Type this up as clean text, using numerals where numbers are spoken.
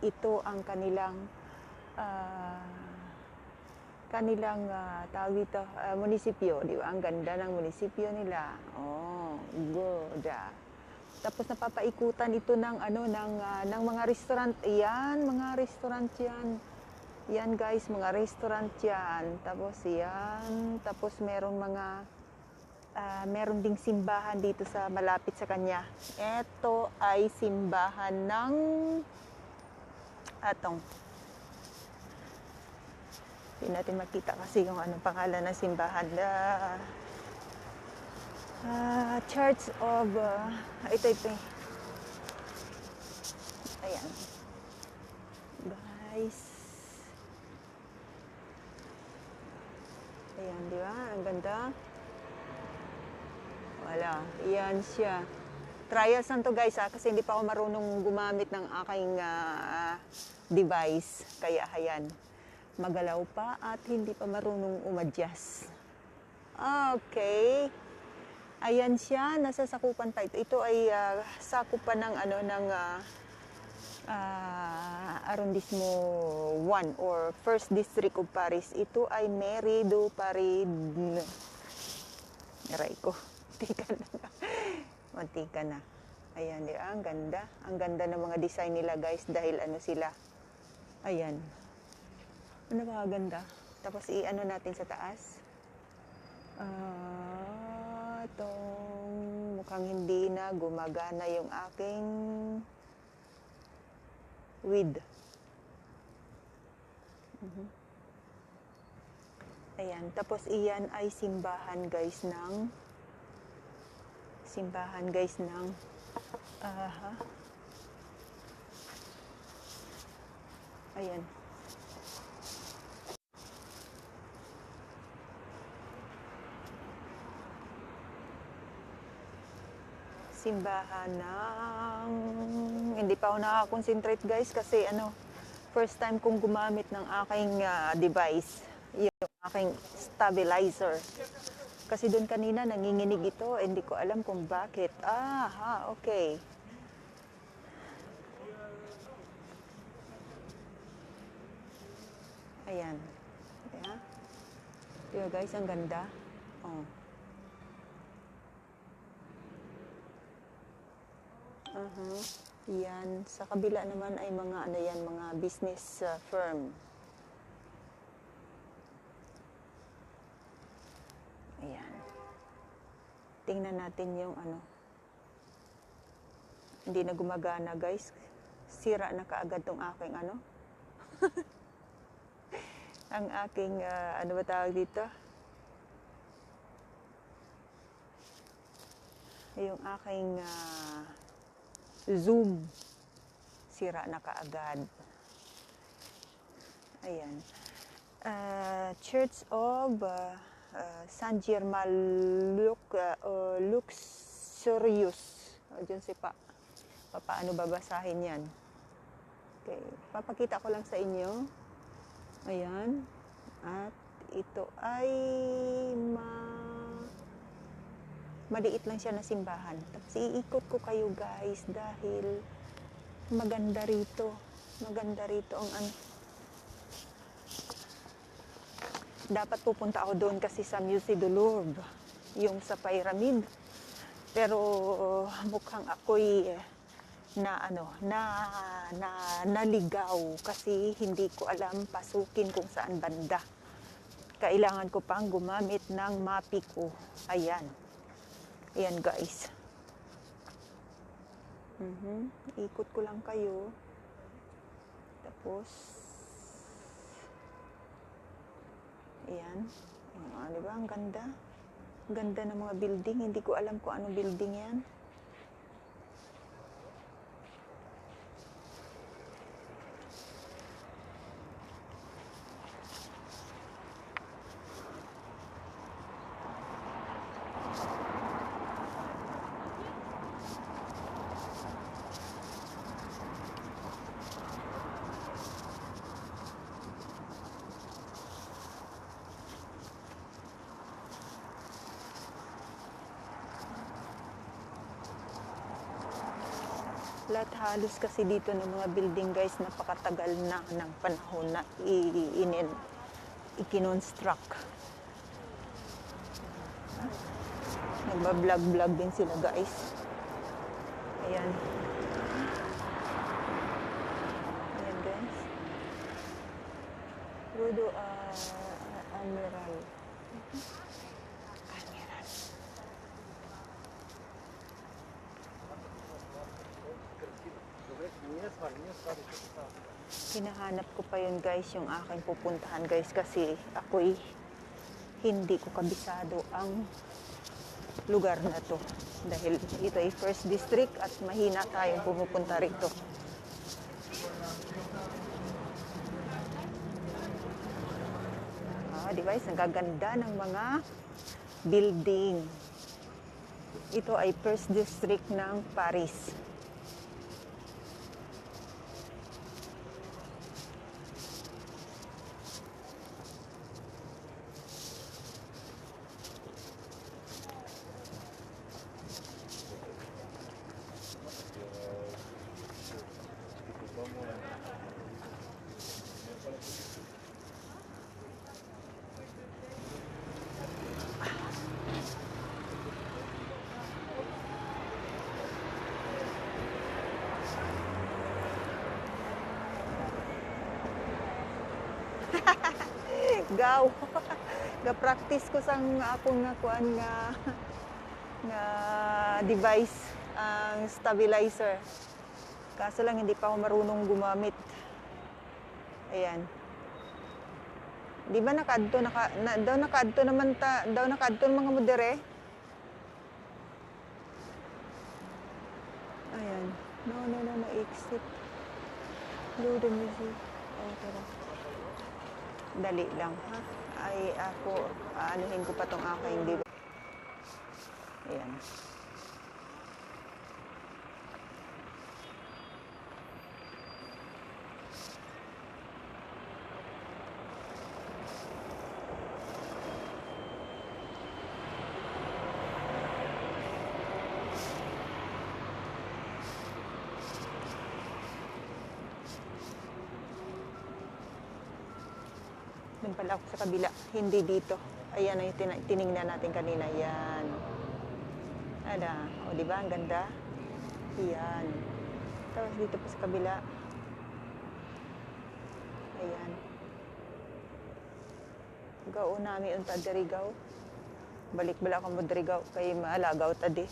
ito ang kanilang tawag dito, munisipyo, di ba? Ang ganda ng munisipyo nila. Oh, good. Tapos napapaikutan ito ng ng mga restaurant. Ayan, mga restaurant 'yan. Yan guys, mga restaurant 'yan. Tapos yan, tapos meron ding simbahan dito sa malapit sa kanya. Ito ay simbahan ng atong. Hindi natin makita kasi yung anong pangalan ng simbahan. Church of ito. Ayan. Guys. Ayan, di ba? Ang ganda. Wala. Yan siya. Trials lang to guys kasi hindi pa ako marunong gumamit ng aking device. Kaya ayan. Magalaw pa at hindi pa marunong umadjust. Okay. Ayan siya, nasa sakupan pa ito. Ito ay sakupan ng Arrondismo 1 or 1st District of Paris. Ito ay Mairie du Paris. Aray ko. Mantika na. Ayan, di ba? Ang ganda. Ang ganda ng mga design nila guys dahil sila. Ayan. Ano ba ganda? Tapos i-ano natin sa taas. Itong mukhang hindi na gumagana yung aking with. Ayan. Tapos iyan ay simbahan guys ng ayan. Simbahan ng hindi pa ako nakakonsentrate guys kasi first time kong gumamit ng aking device, yung aking stabilizer. Kasi doon kanina nanginginig ito, hindi ko alam kung bakit. Okay. Ayan. Ayan. Diba guys, ang ganda. Oh. Yan. Sa kabila naman ay mga business firm. Ayan. Tingnan natin yung Hindi na gumagana guys. Sira na kaagad tong aking ang aking, ano ba tawag dito? Yung aking Zoom. Sira na kaagad. Ayan. Church of San German Luxurious. Diyan paano babasahin yan? Okay. Papakita ko lang sa inyo. Ayan. At ito ay maliit lang siya na simbahan. Tapos iikot ko kayo guys dahil maganda rito. Maganda rito ang dapat pupunta ako doon kasi sa Musée du Louvre, yung sa pyramid. Pero mukhang ako'y naligaw kasi hindi ko alam pasukin kung saan banda. Kailangan ko pang gumamit ng mapi ko. Ayan. Ayan guys. Ikot ko lang kayo. Tapos ayan. Diba? Ang ganda. Ang ganda ng mga building. Hindi ko alam kung anong building yan. lahat halos kasi dito ng mga building guys, napakatagal na ng panahon na ikinonstruct. Nagbablog-vlog din sila guys. Ayan. Ayan guys. Rudo Admiral. Admiral. Hinahanap ko pa yun guys, yung aking pupuntahan guys, kasi ako'y hindi ko kabisado ang lugar na to. Dahil ito ay first district at mahina tayong pumupunta rito. Di ba? Ang gaganda ng mga building. Ito ay first district ng Paris. Gaw. Ga-practice ko sang akong kuan nga device, ang stabilizer. Kaso lang hindi pa ako marunong gumamit. Ayan. Di ba nakaadto nakaadto naman mga modere? Ayan. No, exit. Load the music. Oh, tara. Dali lang, ha? Ay, ako, aanuhin ko pa tong aking device. Ayan. Doon pala ako sa kabila, hindi dito. Ayan ang tiningnan natin kanina. Yan. Ada, o di ba ang ganda? Yan. Tapos dito pa sa kabila. Ayan. Gao nami unta dirigaw. Balik bala ka mo dirigaw kay maalagaw tadi.